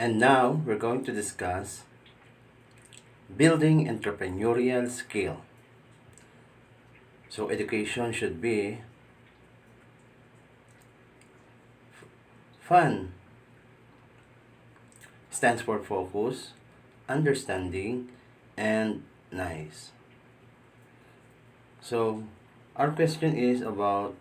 And now we're going to discuss building entrepreneurial skill. So education should be fun, stands for focus, understanding, and nice. So our question is about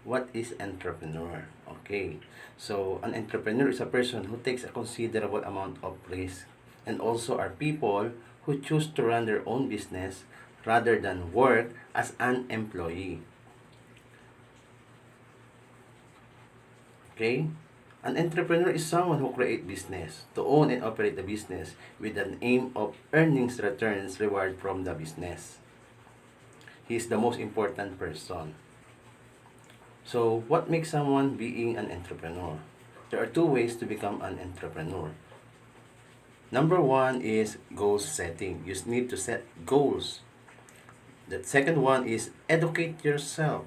what is entrepreneur? Okay. So an entrepreneur is a person who takes a considerable amount of risk, and also are people who choose to run their own business rather than work as an employee. Okay? An entrepreneur is someone who create business, to own and operate the business with an aim of earnings, returns, reward from the business. He is the most important person. So, what makes someone being an entrepreneur? There are two ways to become an entrepreneur. Number one is goal setting. You need to set goals. The second one is educate yourself.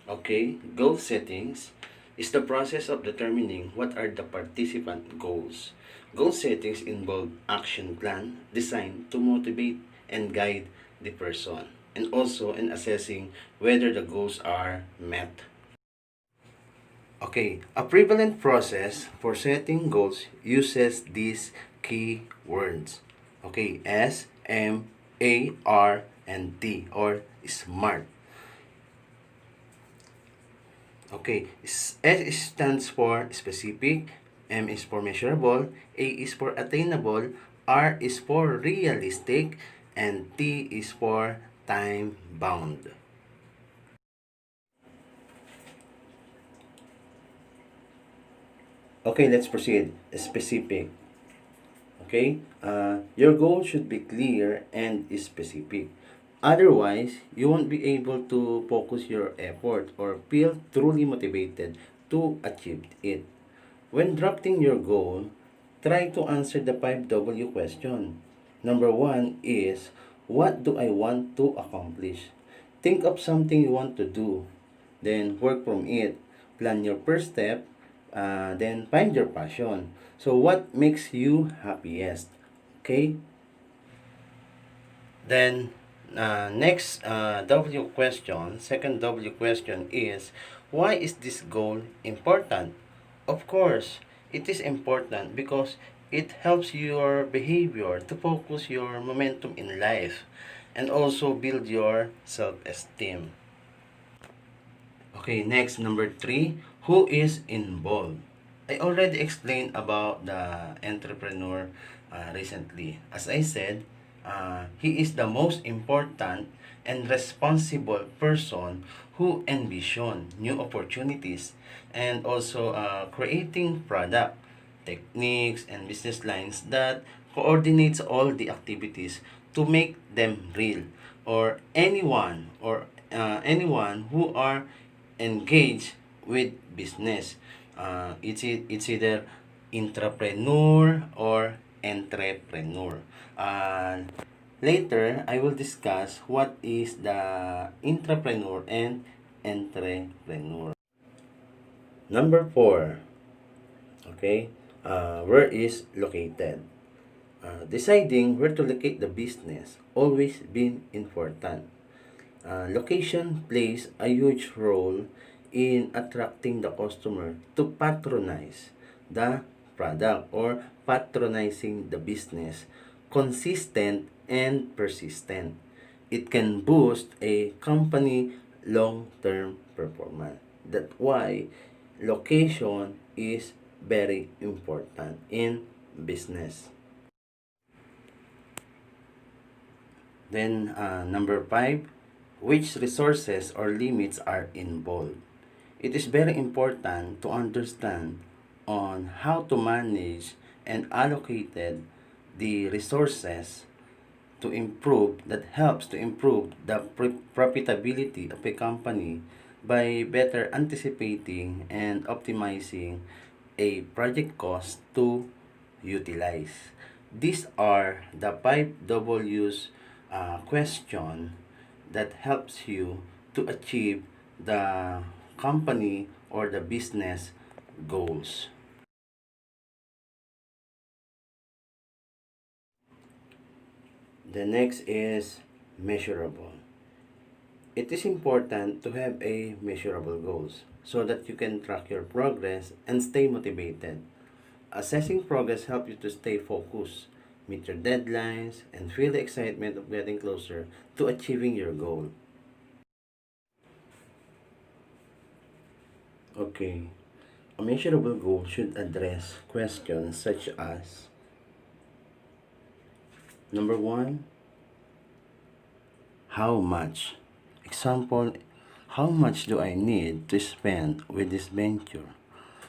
Okay, goal settings is the process of determining what are the participant goals. Goal settings involve action plan designed to motivate and guide the person, and also in assessing whether the goals are met. Okay, a prevalent process for setting goals uses these key words. Okay, S, M, A, R, and T, or SMART. Okay, S stands for specific, M is for measurable, A is for attainable, R is for realistic, and T is for time bound. Okay, let's proceed. Specific. Okay, your goal should be clear and specific. Otherwise, you won't be able to focus your effort or feel truly motivated to achieve it. When drafting your goal, try to answer the 5W question. Number one is, what do I want to accomplish? Think of something you want to do, then work from it. Plan your first step, then find your passion. So, what makes you happiest? Okay? Then, next W question, second W question is, why is this goal important? Of course, it is important because it helps your behavior to focus your momentum in life and also build your self-esteem. Okay, next, number 3, who is involved? I already explained about the entrepreneur recently. As I said, he is the most important and responsible person who envision new opportunities and also creating product, techniques, and business lines that coordinates all the activities to make them real, or anyone who are engaged with business. It's either intrapreneur or entrepreneur. Later, I will discuss what is the intrapreneur and entrepreneur. Number 4, okay, where is located? Deciding where to locate the business always been important. Location plays a huge role in attracting the customer to patronize the product or patronizing the business. Consistent and persistent. It can boost a company long-term performance. That's why location is very important in business. Then number 5, which resources or limits are involved? It is very important to understand on how to manage and allocate the resources to improve that helps to improve the profitability of a company by better anticipating and optimizing a project cost to utilize. These are the 5 W's question that helps you to achieve the company or the business goals. The next is measurable. It is important to have a measurable goals so that you can track your progress and stay motivated. Assessing progress helps you to stay focused, meet your deadlines, and feel the excitement of getting closer to achieving your goal. Okay, a measurable goal should address questions such as number one, how much? Example, how much do I need to spend with this venture?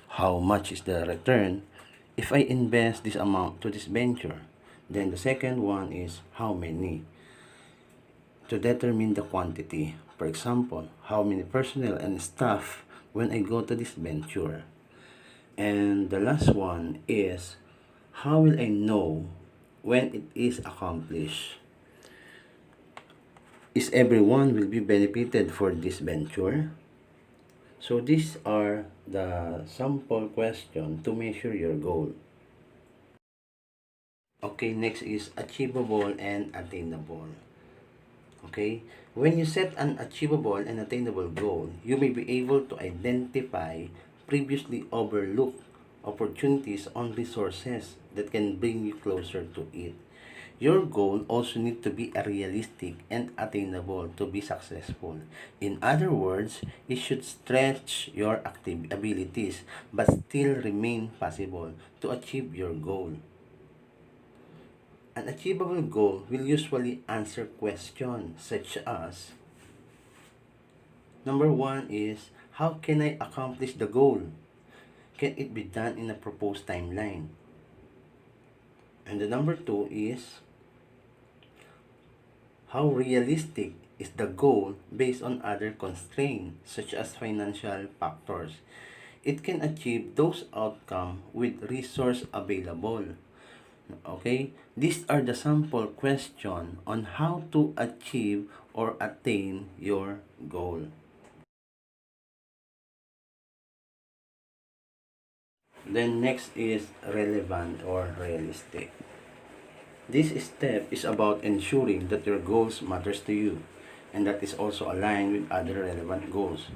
How much is the return if I invest this amount to this venture? Then the second one is how many? To determine the quantity. For example, how many personnel and staff when I go to this venture? And the last one is how will I know when it is accomplished? Is everyone will be benefited for this venture? So these are the sample question to measure your goal. Okay, next is achievable and attainable. Okay, when you set an achievable and attainable goal, you may be able to identify previously overlooked opportunities on resources that can bring you closer to it. Your goal also needs to be realistic and attainable to be successful. In other words, it should stretch your active abilities but still remain possible to achieve your goal. An achievable goal will usually answer questions such as number one is how can I accomplish the goal? Can it be done in a proposed timeline? And the number two is how realistic is the goal based on other constraints such as financial factors? It can achieve those outcomes with resource available. Okay, these are the sample question on how to achieve or attain your goal. Then next is relevant or realistic. This step is about ensuring that your goals matters to you and that is also aligned with other relevant goals.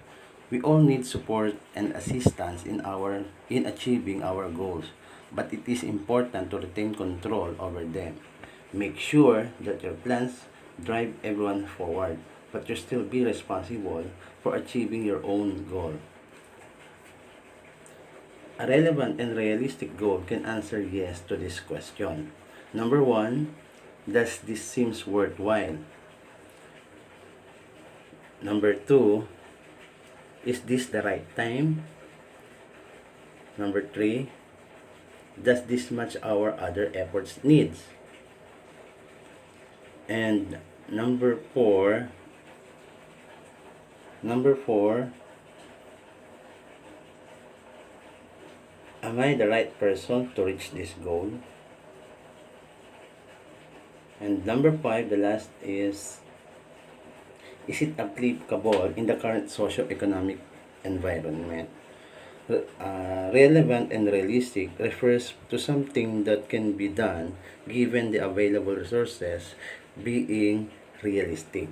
We all need support and assistance in achieving our goals, but it is important to retain control over them. Make sure that your plans drive everyone forward, but you still be responsible for achieving your own goal. A relevant and realistic goal can answer yes to this question. Number one, does this seems worthwhile? Number two, is this the right time? Number three, does this match our other efforts needs? And number four, am I the right person to reach this goal? And number five, the last is it applicable in the current socio-economic environment? Relevant and realistic refers to something that can be done given the available resources being realistic.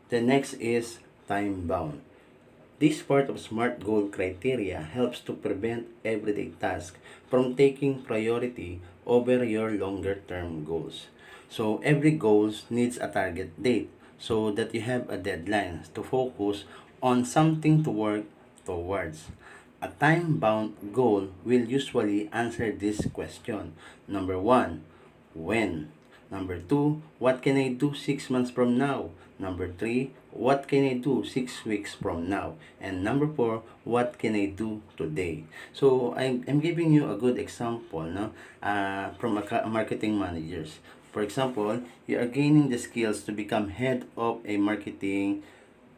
The next is time-bound. This part of SMART goal criteria helps to prevent everyday tasks from taking priority over your longer-term goals. So every goal needs a target date so that you have a deadline to focus on something to work towards. A time-bound goal will usually answer this question. Number one, when? Number two, what can I do 6 months from now? Number three, what can I do 6 weeks from now? And number four, what can I do today? So I'm giving you a good example no? From marketing managers. For example, you are gaining the skills to become head of a marketing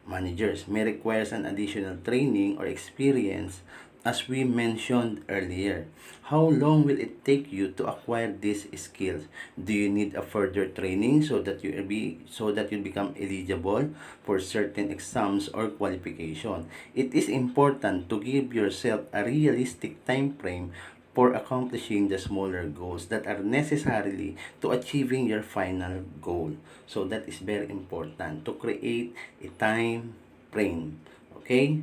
managers may requires an additional training or experience as we mentioned earlier. How long will it take you to acquire these skills? Do you need a further training so that you become eligible for certain exams or qualification? It is important to give yourself a realistic time frame for accomplishing the smaller goals that are necessarily to achieving your final goal. So that is very important to create a time frame. Okay?